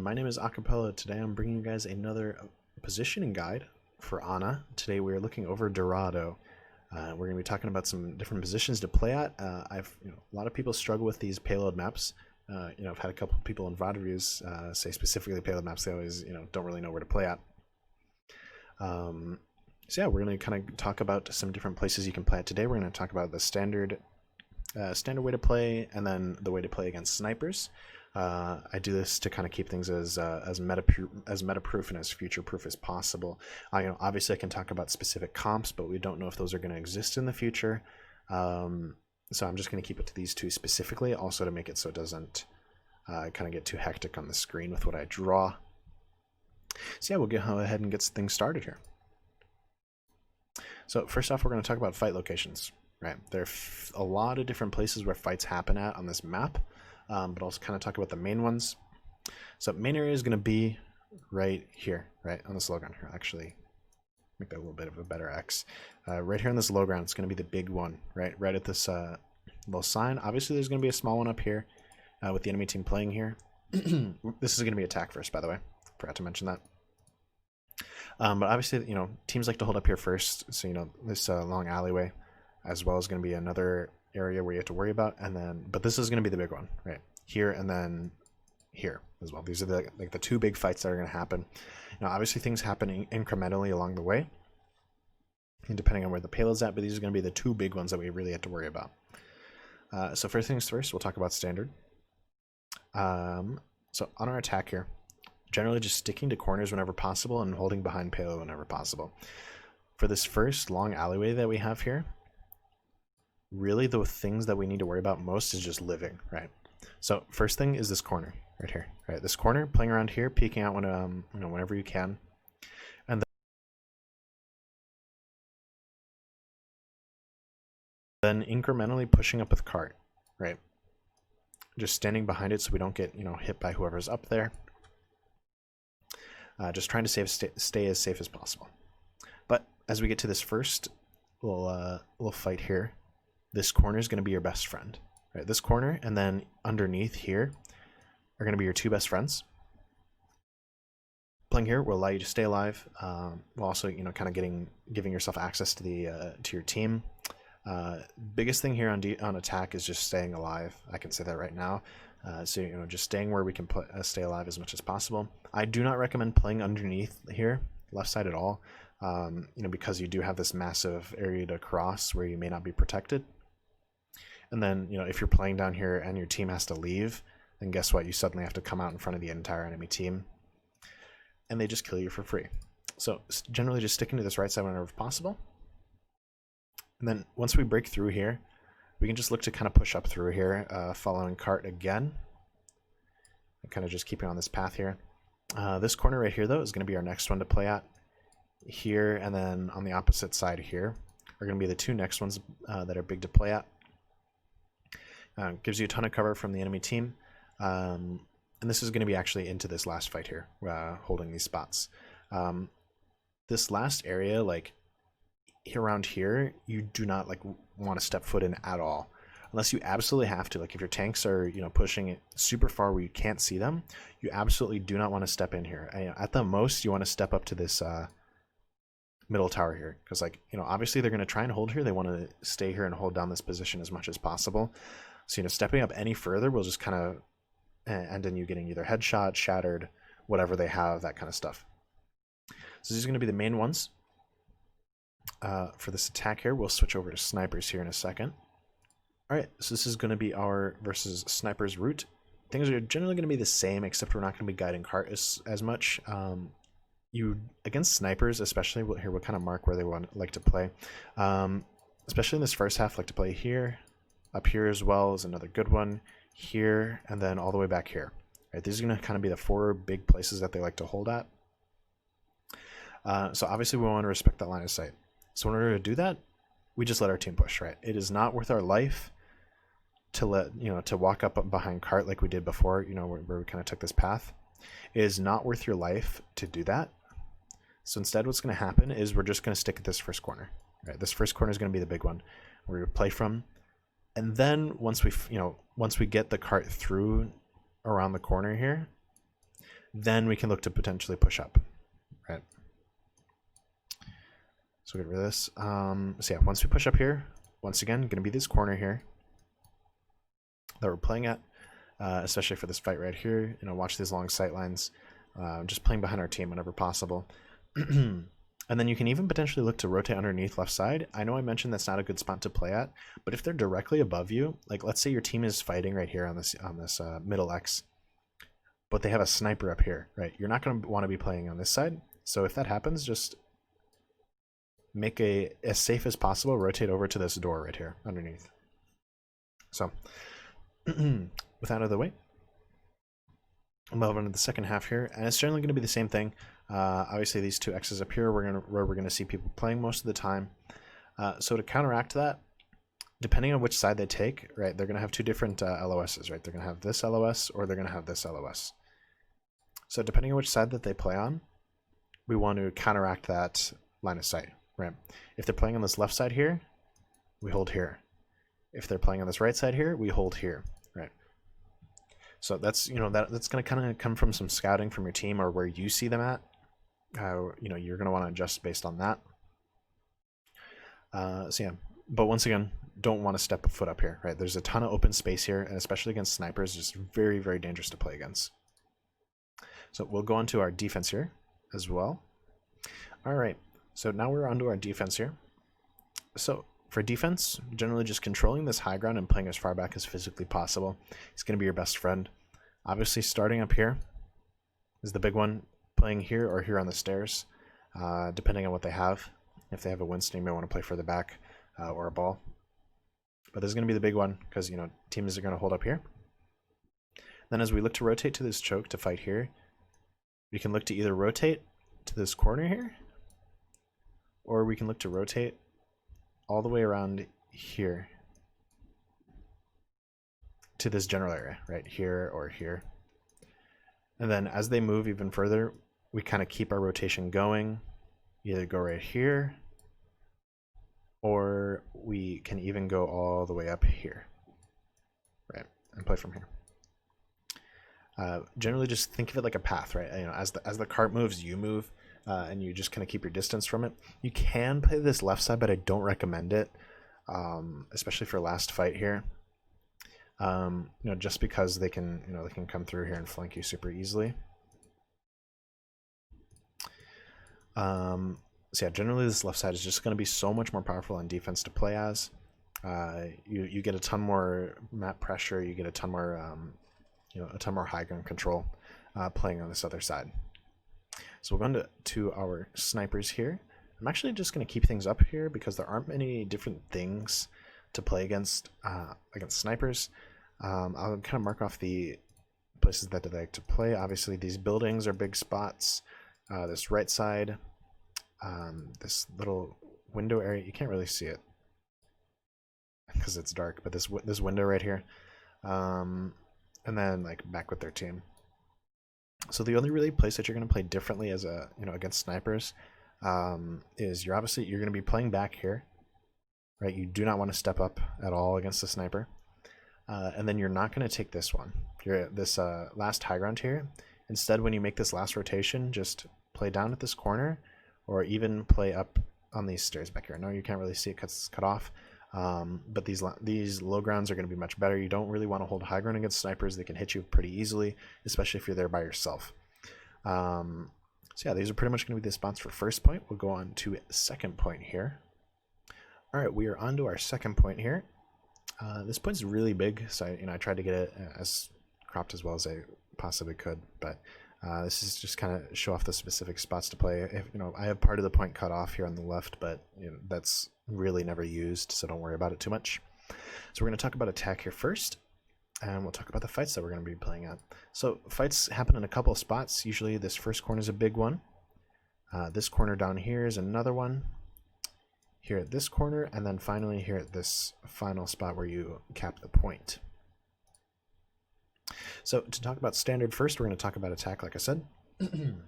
my name is Acapella. Today I'm bringing you guys another positioning guide for Ana. Today we're looking over Dorado. We're going to be talking about some different positions to play at. A lot of people struggle with these payload maps. I've had a couple of people in VOD reviews say specifically payload maps. They always, don't really know where to play at. So yeah, we're going to kind of talk about some different places you can play at today. We're going to talk about the standard way to play, and then the way to play against snipers. I do this to kind of keep things as meta-proof and as future-proof as possible. Obviously I can talk about specific comps, but we don't know if those are going to exist in the future. So I'm just going to keep it to these two specifically, also to make it so it doesn't kind of get too hectic on the screen with what I draw. So yeah, we'll go ahead and get things started here. So first off, we're going to talk about fight locations. Right, there are a lot of different places where fights happen at on this map, but I'll kind of talk about the main ones. So main area is going to be right here, right on this low ground here. Actually, make that a little bit of a better X. Right here on this low ground, it's going to be the big one, right at this little sign. Obviously, there's going to be a small one up here with the enemy team playing here. This is going to be attack first, by the way. Forgot to mention that. But obviously, teams like to hold up here first. So this long alleyway, as well as going to be another area where you have to worry about, but this is going to be the big one, right here, and then here as well. These are the two big fights that are going to happen. Now, obviously, things happen incrementally along the way, and depending on where the payload's at. But these are going to be the two big ones that we really have to worry about. So first things first, we'll talk about standard. So on our attack here, generally just sticking to corners whenever possible and holding behind payload whenever possible. For this first long alleyway that we have here, really the things that we need to worry about most is just living, right? So first thing is this corner right here, right? This corner, playing around here, peeking out when whenever you can, and then incrementally pushing up with cart, right? Just standing behind it so we don't get hit by whoever's up there. Just trying to stay as safe as possible. But as we get to this first little fight here, this corner is going to be your best friend, right? This corner, and then underneath here are going to be your two best friends. Playing here will allow you to stay alive, while also kind of giving yourself access to to your team. Biggest thing here on attack is just staying alive. I can say that right now. So just staying where we can stay alive as much as possible. I do not recommend playing underneath here, left side at all. Because you do have this massive area to cross where you may not be protected. And then, if you're playing down here and your team has to leave, then guess what? You suddenly have to come out in front of the entire enemy team, and they just kill you for free. So generally just sticking to this right side whenever possible. And then once we break through here, we can just look to kind of push up through here, following cart again. And kind of just keeping on this path here. This corner right here, though, is going to be our next one to play at. Here, and then on the opposite side here are going to be the two next ones that are big to play at. Gives you a ton of cover from the enemy team, and this is going to be actually into this last fight here, holding these spots. This last area, around here, you do not want to step foot in at all, unless you absolutely have to. If your tanks are pushing it super far where you can't see them, you absolutely do not want to step in here. At the most, you want to step up to this middle tower here, because obviously they're going to try and hold here. They want to stay here and hold down this position as much as possible. So stepping up any further will just kind of end in you getting either headshot, shattered, whatever they have, that kind of stuff. So these are going to be the main ones. For this attack here, we'll switch over to snipers here in a second. Alright, so this is going to be our versus snipers route. Things are generally going to be the same, except we're not going to be guiding cart as much. Against snipers, especially here, we'll kind of mark where they like to play. Especially in this first half, like to play here, up here as well is another good one, here, and then all the way back here. Right, these are going to kind of be the four big places that they like to hold at. So obviously we want to respect that line of sight. So in order to do that, we just let our team push. Right, it is not worth our life to to walk up behind cart like we did before. Where we kind of took this path. It is not worth your life to do that. So instead, what's going to happen is we're just going to stick at this first corner. Right, this first corner is going to be the big one where we play from, and then once we get the cart through around the corner here, then we can look to potentially push up, right? So get rid of this. So yeah, once we push up here, once again, going to be this corner here that we're playing at, especially for this fight right here. You know, watch these long sight lines. Just playing behind our team whenever possible. And then you can even potentially look to rotate underneath left side. I know I mentioned that's not a good spot to play at, but if they're directly above you, like let's say your team is fighting right here on this middle X, but they have a sniper up here, right? You're not going to want to be playing on this side. So if that happens, just make as safe as possible, rotate over to this door right here underneath. So with that out of the way, I'll move on to the second half here, and it's generally going to be the same thing. Obviously, these two X's up here, where we're gonna see people playing most of the time. So to counteract that, depending on which side they take, right, they're gonna have two different LOSs, right? They're gonna have this LOS or they're gonna have this LOS. So depending on which side that they play on, we want to counteract that line of sight, right? If they're playing on this left side here, we hold here. If they're playing on this right side here, we hold here, right? So that's, you know, that's gonna kind of come from some scouting from your team or where you see them at. You know, you're going to want to adjust based on that. So yeah, but once again, don't want to step a foot up here, right? There's a ton of open space here, and especially against snipers, just very, very dangerous to play against. So we'll go on to our defense here as well. All right, so now we're onto our defense here. So for defense, generally just controlling this high ground and playing as far back as physically possible is going to be your best friend. Obviously, starting up here is the big one. Playing here or here on the stairs, depending on what they have. If they have a Winston, you may want to play further back or a ball. But this is going to be the big one because, you know, teams are going to hold up here. Then as we look to rotate to this choke to fight here, we can look to either rotate to this corner here, or we can look to rotate all the way around here to this general area, right here or here. And then as they move even further, we kind of keep our rotation going. Either go right here, or we can even go all the way up here, right, and play from here. Generally, just think of it like a path, right? You know, as the cart moves, you move, and you just kind of keep your distance from it. You can play this left side, but I don't recommend it, especially for last fight here. You know, just because they can come through here and flank you super easily. So yeah, generally this left side is just going to be so much more powerful on defense to play as. You get a ton more map pressure. You get a ton more, a ton more high ground control playing on this other side. So we're going to our snipers here. I'm actually just going to keep things up here because there aren't many different things to play against snipers. I'll kind of mark off the places that they like to play. Obviously, these buildings are big spots. This right side, this little window area, you can't really see it because it's dark, but this window right here, and then like back with their team. So the only really place that you're going to play differently as against snipers is you're going to be playing back here, right? You do not want to step up at all against the sniper. And then you're not going to take this one. This last high ground here. Instead, when you make this last rotation, just play down at this corner, or even play up on these stairs back here. I know you can't really see it because it's cut off, but these low grounds are going to be much better. You don't really want to hold high ground against snipers. They can hit you pretty easily, especially if you're there by yourself. So yeah, these are pretty much going to be the spots for first point. We'll go on to second point here. All right, we are on to our second point here. This point's really big, so I tried to get it as cropped as well as I possibly could, but this is just kind of show off the specific spots to play. I have part of the point cut off here on the left, but that's really never used, so don't worry about it too much. So we're going to talk about attack here first, and we'll talk about the fights that we're going to be playing at. So fights happen in a couple of spots. Usually this first corner is a big one. This corner down here is another one. Here at this corner, and then finally here at this final spot where you cap the point. So to talk about standard first, we're going to talk about attack, like I said. And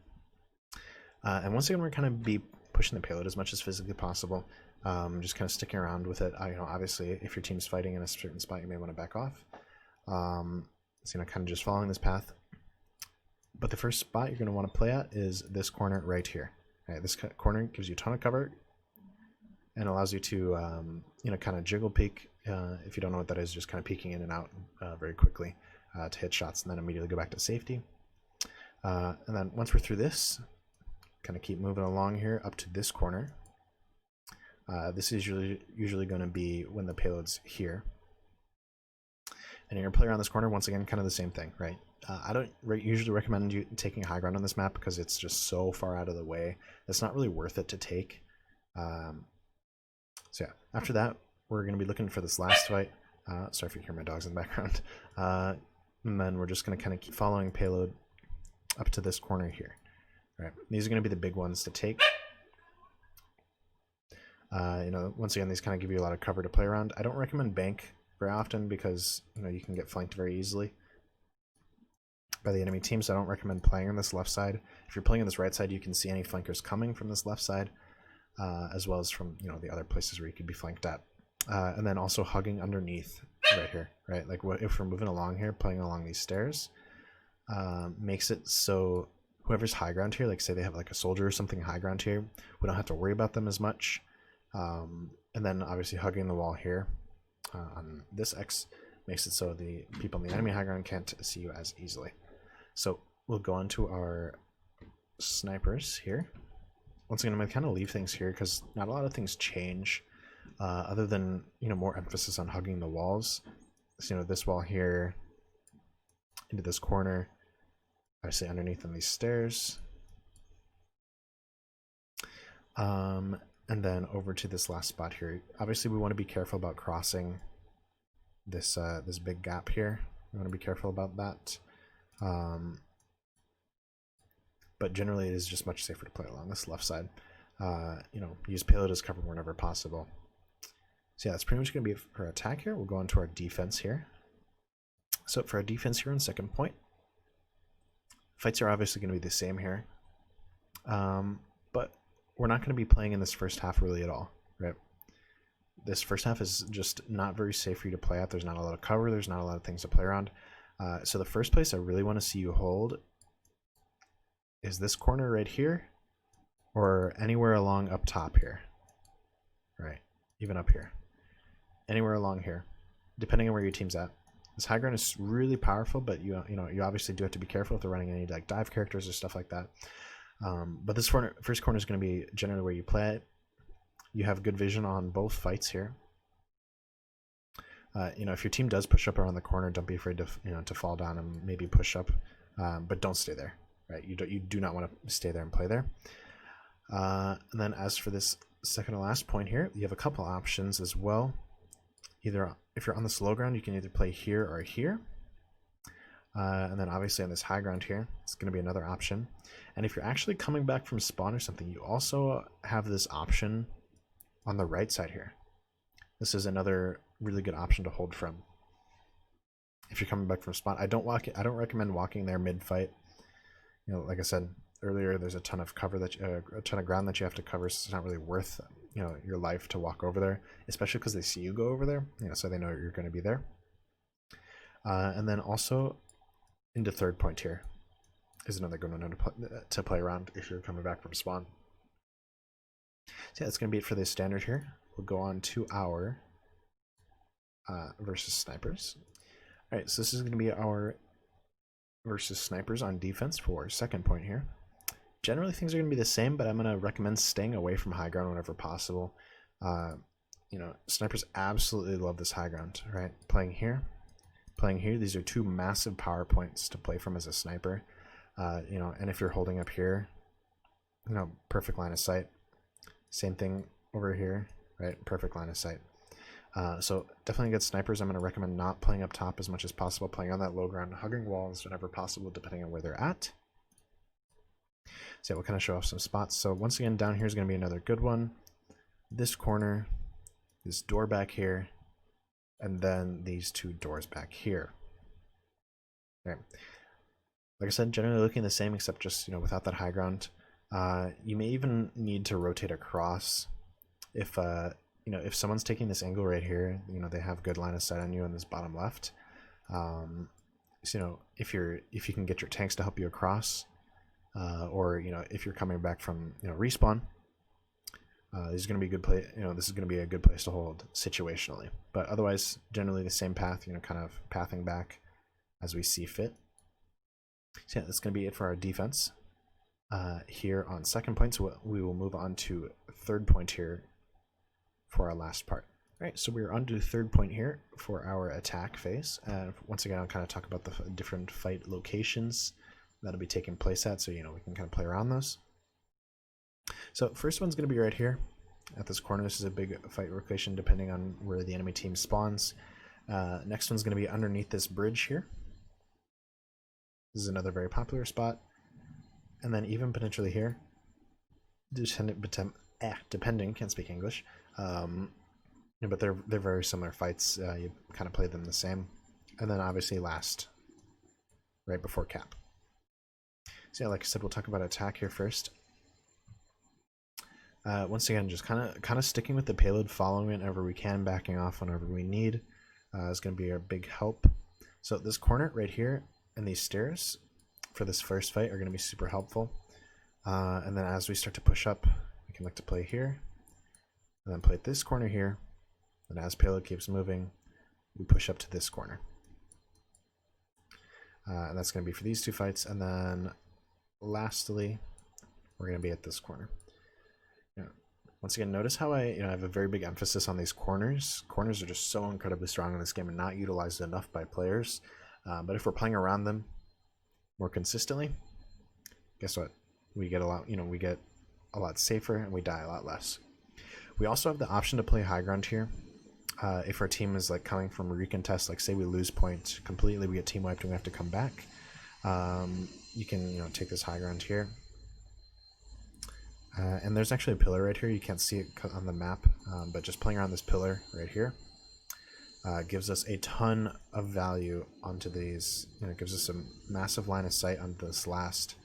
once again, we're kind of be pushing the payload as much as physically possible. Just kind of sticking around with it. Obviously, if your team's fighting in a certain spot, you may want to back off. So kind of just following this path. But the first spot you're going to want to play at is this corner right here. Right, this corner gives you a ton of cover and allows you to, kind of jiggle peek. If you don't know what that is, just kind of peeking in and out very quickly to hit shots and then immediately go back to safety. And then once we're through this, kind of keep moving along here up to this corner. This is usually going to be when the payload's here. And you're going to play around this corner, once again, kind of the same thing, right? I don't usually recommend you taking high ground on this map because it's just so far out of the way. It's not really worth it to take. So yeah, after that, we're going to be looking for this last fight. Sorry if you hear my dogs in the background. And then we're just going to kind of keep following payload up to this corner here. All right, these are going to be the big ones to take. Once again, these kind of give you a lot of cover to play around. I don't recommend bank very often because you can get flanked very easily by the enemy team, so I don't recommend playing on this left side. If you're playing on this right side, you can see any flankers coming from this left side, as well as from the other places where you could be flanked at. And then also hugging underneath right here, right? Like if we're moving along here, playing along these stairs, makes it so whoever's high ground here, like say they have like a soldier or something high ground here, we don't have to worry about them as much. And then obviously hugging the wall here on this X makes it so the people in the enemy high ground can't see you as easily. So we'll go on to our snipers here. Once again, I'm going to kind of leave things here because not a lot of things change other than more emphasis on hugging the walls. So, this wall here into this corner, obviously underneath on these stairs. And then over to this last spot here. Obviously, we want to be careful about crossing this this big gap here. We want to be careful about that. But generally, it is just much safer to play along this left side. Use payload as cover whenever possible. So yeah, that's pretty much going to be for attack here. We'll go on to our defense here. So for our defense here on second point, fights are obviously going to be the same here. But we're not going to be playing in this first half really at all, right? This first half is just not very safe for you to play at. There's not a lot of cover. There's not a lot of things to play around. So the first place I really want to see you hold is this corner right here or anywhere along up top here, right? Even up here. Anywhere along here, depending on where your team's at. This high ground is really powerful, but you obviously do have to be careful if they're running any like dive characters or stuff like that. But this first corner is going to be generally where you play it. You have good vision on both fights here. If your team does push up around the corner, don't be afraid to to fall down and maybe push up, but don't stay there. Right? You do not want to stay there and play there. And then as for this second to last point here, you have a couple options as well. Either if you're on the slow ground, you can either play here or here. And then obviously on this high ground here, it's going to be another option. And if you're actually coming back from spawn or something, you also have this option on the right side here. This is another really good option to hold from. If you're coming back from spawn, I don't recommend walking there mid-fight. Like I said earlier, there's a ton of cover a ton of ground that you have to cover, so it's not really worth your life to walk over there, especially because they see you go over there, so they know you're going to be there. And then also into third point here is another good one to play around if you're coming back from spawn. So yeah, that's going to be it for this standard here. We'll go on to our versus snipers. All right, so this is going to be our versus snipers on defense for second point here. Generally, things are going to be the same, but I'm going to recommend staying away from high ground whenever possible. Snipers absolutely love this high ground, right? Playing here. These are two massive power points to play from as a sniper. And if you're holding up here, perfect line of sight. Same thing over here, right? Perfect line of sight. So definitely against snipers, I'm going to recommend not playing up top as much as possible, playing on that low ground, hugging walls whenever possible, depending on where they're at. So yeah, we'll kind of show off some spots. So once again, down here is going to be another good one. This corner, this door back here, and then these two doors back here. Okay. Like I said, generally looking the same, except just without that high ground. You may even need to rotate across if if someone's taking this angle right here. They have good line of sight on you in this bottom left. So, if you can get your tanks to help you across, or if you're coming back from respawn, this is going to be a good place. This is going to be a good place to hold situationally. But otherwise, generally the same path. Kind of pathing back as we see fit. So yeah, that's going to be it for our defense. Here on second point, so we will move on to third point here for our last part. All right, so we're on to third point here for our attack phase. Once again, I'll kind of talk about the different fight locations that'll be taking place at, so we can kind of play around those. So first one's going to be right here at this corner. This is a big fight location depending on where the enemy team spawns. Next one's going to be underneath this bridge here. This is another very popular spot. And then even potentially here, depending, can't speak English, but they're very similar fights. You kind of play them the same. And then obviously last, right before cap. So yeah, like I said, we'll talk about attack here first. Once again, just kind of sticking with the payload, following it whenever we can, backing off whenever we need is going to be our big help. So this corner right here and these stairs for this first fight are going to be super helpful. And then as we start to push up, we can look to play here, and then play at this corner here. And as payload keeps moving, we push up to this corner. And that's going to be for these two fights. And then lastly, we're going to be at this corner. Once again, notice how I have a very big emphasis on these corners. Corners are just so incredibly strong in this game and not utilized enough by players. But if we're playing around them more consistently, guess what? We get a lot, we get a lot safer and we die a lot less. We also have the option to play high ground here. If our team is like coming from a recontest, like say we lose point completely, we get team wiped and we have to come back. You can take this high ground here. And there's actually a pillar right here. You can't see it on the map, but just playing around this pillar right here gives us a ton of value onto these. It gives us a massive line of sight on this last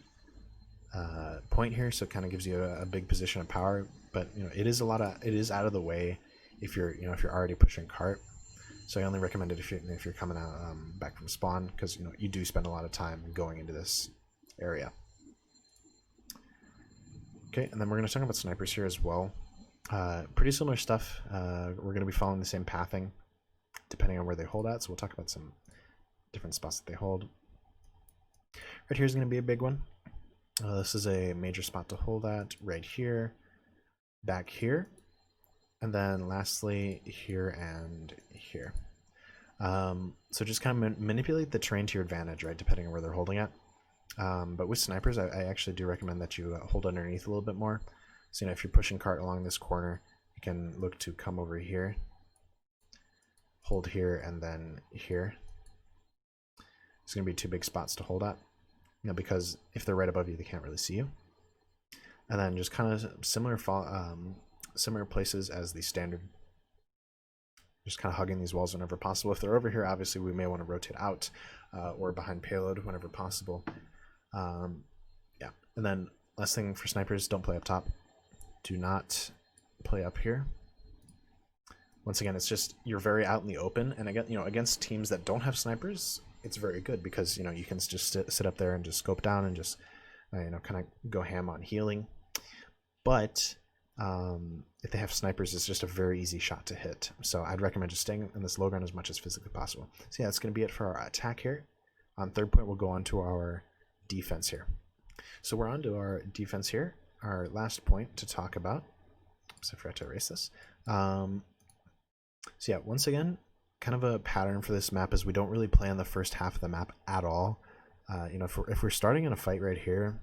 point here, so it kind of gives you a big position of power. But it is out of the way if you're already pushing cart. So I only recommend it if you're coming out back from spawn, because you do spend a lot of time going into this area. Okay, and then we're going to talk about snipers here as well. Pretty similar stuff. We're going to be following the same pathing depending on where they hold at, so we'll talk about some different spots that they hold. Right here is going to be a big one. This is a major spot to hold at right here, back here, and then lastly here and here. So just kind of manipulate the terrain to your advantage, right, depending on where they're holding at. But with snipers, I actually do recommend that you hold underneath a little bit more. So if you're pushing cart along this corner, you can look to come over here, hold here, and then here. It's going to be two big spots to hold at, because if they're right above you, they can't really see you. And then just kind of similar places as the standard. Just kind of hugging these walls whenever possible. If they're over here, obviously we may want to rotate out or behind payload whenever possible. Yeah, and then last thing for snipers, don't play up top. Do not play up here. Once again, it's just you're very out in the open, and again, against teams that don't have snipers, it's very good because you can just sit up there and just scope down and just kind of go ham on healing. But if they have snipers, it's just a very easy shot to hit. So I'd recommend just staying in this low ground as much as physically possible. So yeah, that's going to be it for our attack here. On third point, we'll go on to our defense here. So we're on to our defense here, our last point to talk about. Oops, I forgot to erase this. So yeah, once again, kind of a pattern for this map is we don't really play on the first half of the map at all. If we're starting in a fight right here,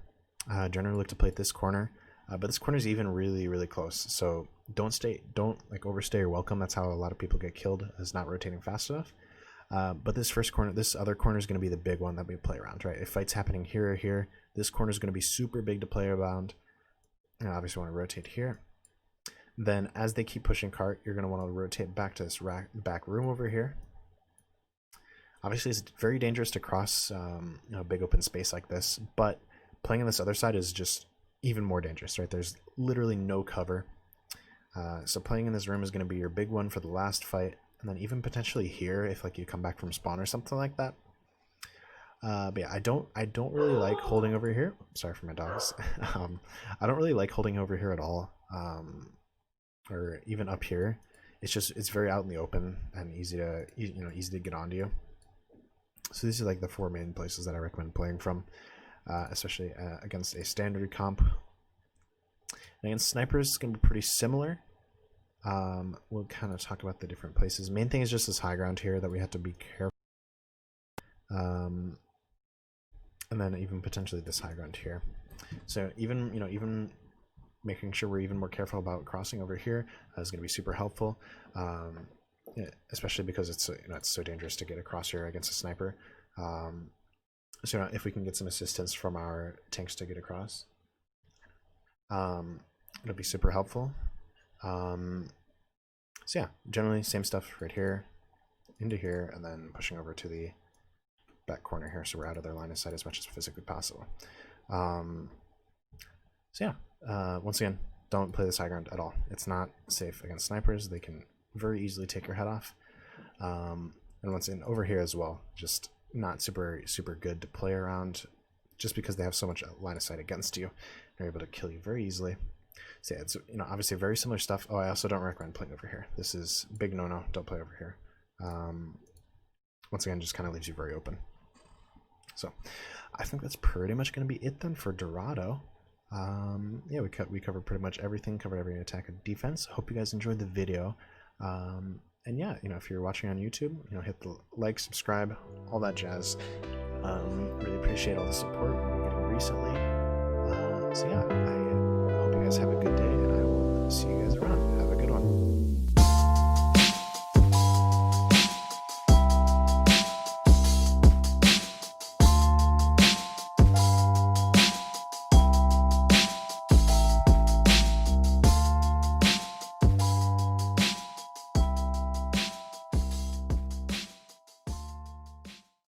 generally look to play at this corner. But this corner is even really, really close. So don't overstay your welcome. That's how a lot of people get killed, is not rotating fast enough. But this other corner is going to be the big one that we play around, right? If fight's happening here or here, this corner is going to be super big to play around. Obviously want to rotate here. Then as they keep pushing cart, you're going to want to rotate back to this back room over here. Obviously it's very dangerous to cross a big open space like this, but playing on this other side is just even more dangerous, right? There's literally no cover. So playing in this room is going to be your big one for the last fight, and then even potentially here if you come back from spawn or something like that. But yeah, I don't really like holding over here. Sorry for my dogs. I don't really like holding over here at all, or even up here. It's very out in the open and easy to get onto you. So these are like the four main places that I recommend playing from, especially against a standard comp. And against snipers, it's gonna be pretty similar. We'll kind of talk about the different places. Main thing is just this high ground here that we have to be careful. And then even potentially this high ground here. So even making sure we're even more careful about crossing over here is going to be super helpful, especially because it's so dangerous to get across here against a sniper. So if we can get some assistance from our tanks to get across, it'll be super helpful. So yeah, generally same stuff right here, into here, and then pushing over to the back corner here, so we're out of their line of sight as much as physically possible. So yeah, once again, don't play this high ground at all. It's not safe against snipers. They can very easily take your head off. And once again, over here as well, just not super good to play around, just because they have so much line of sight against you. They're able to kill you very easily. So yeah, it's obviously very similar stuff. Oh, I also don't recommend playing over here. This is big no. Don't play over here. Once again, just kind of leaves you very open. So I think that's pretty much going to be it then for Dorado. Yeah, we covered pretty much everything, covered every attack and defense. Hope you guys enjoyed the video. And yeah, if you're watching on YouTube, hit the like, subscribe, all that jazz. Really appreciate all the support we're getting recently. So yeah, I hope you guys have a good